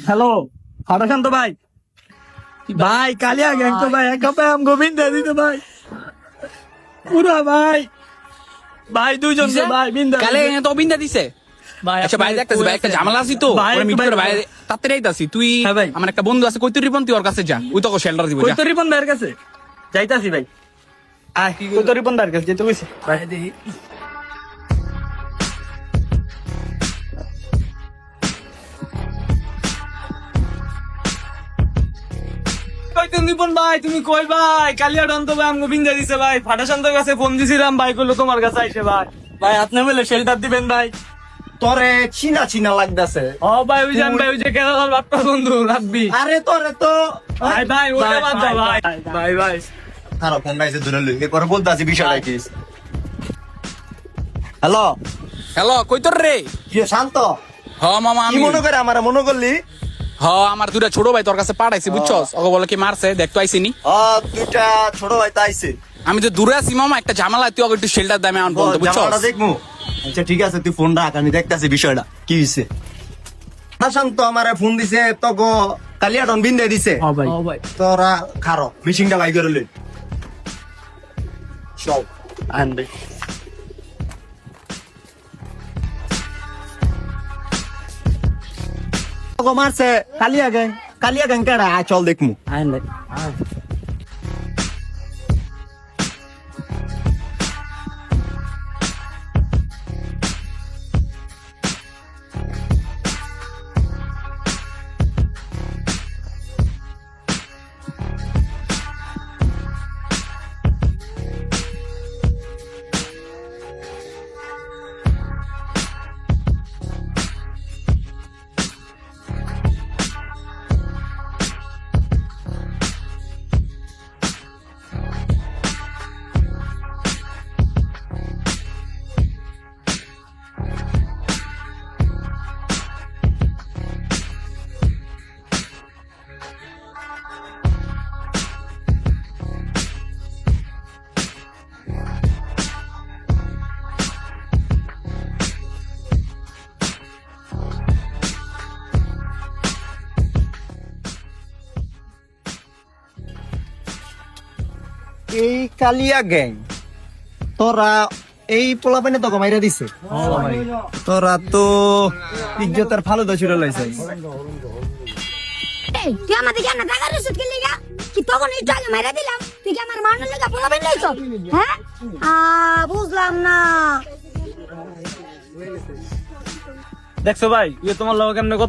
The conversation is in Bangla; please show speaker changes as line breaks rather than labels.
হ্যালো হরশান্ত ভাই, ভাই কালিয়া গ্যাং তো ভাই এক কাপে আম গোবিন্দ দিত ভাই পুরা ভাই, ভাই দুইজন তো ভাই বিন্দা
কালে তো বিন্দা দিছে
ভাই।
আচ্ছা ভাই দেখতেছি ভাই একটা ঝামেলা আছে তো
ভাই,
ওরা মিট করে
ভাই,
ভাই তাড়াতাড়ি আইতাছি তুই
হ্যাঁ ভাই।
আমার একটা বন্ধু আছে কৈতরি পন্থী ওর কাছে যা ওই তো শেল্টার দিব
কই
যা
তো রিপন ভাইয়ের কাছে যাইতাছি ভাই। আয় কই তো রিপন ভাইয়ের কাছে যেতে কইছে ভাই। দেখি কই তো রিপন ভাই, তুমি কই ভাই? কালিয়া ডন্ত ভাই আমগো বিন্দা দিছে ভাই। ফাটাশান্তর কাছে ফোন দিছিলাম ভাই, কইলো তোমার কাছে আইছে ভাই। ভাই আপনি বলে শেল্টার দিবেন ভাই।
তোরে চিনা চিনা লাগতেছে।
ও ভাই ওই জান ভাই, ওই যে কেরালার বাপ্পা বন্ধু রাব্বি।
আরে তোরে তো
ভাই ভাই ওটা বাদ দাও ভাই। ভাই ভাই
খারাপ ফোন গাইছে ধরে লই এরপরে বলতে আছি বিষয়টা কি। হ্যালো,
হ্যালো কৈতর রে
কি শান্ত?
হ মামা
কি
আমি
মনে করে আমার মনে করলি?
হ আমার দুটা ছোট ভাই তোর কাছে পাঠাইছি বুঝছস ওকে বলে কি মারছে দেখতো আইছিনি
দুইটা ছোট ভাই তো আইছে।
আমি তো দূরে আছি মামা একটা ঝামেলা তুই ওকে একটু শেল্টার দামে আন বলতো
জামাটা
বুঝছস
দেখমু। আচ্ছা ঠিক আছে, তুই ফোন রাখ, আমি দেখতাছি বিষয়টা কি হইছে। শান্ত আমারে ফোন দিছে তো গো কালিয়াডন বিন্দে দিছে।
ও ভাই ও ভাই
তোরা খারো মিশিংটা বাই করে লই সব
আন ভাই।
গো মারছে কালিয়া গ্যাং কেডা? আয় চল দেখমু।
আন ভাই
এই কালিয়া গ্যাং তোরা এই পোলাপানে তো মাইরা দিছে। তোরা তো ইজ্জতের ফালুদা ছুড়ে লাইছে।
এই তুই আমাদের কেন টাকা রসুদ কিনলি গা? কি তখন একটু আগে মেরে দিলাম, তুই কি আমার মানের লেগা পোলা বেন লাইছ? হ্যাঁ বুঝলাম না।
দেখছো ভাই, ইয়ে তোমার লগে কেমনে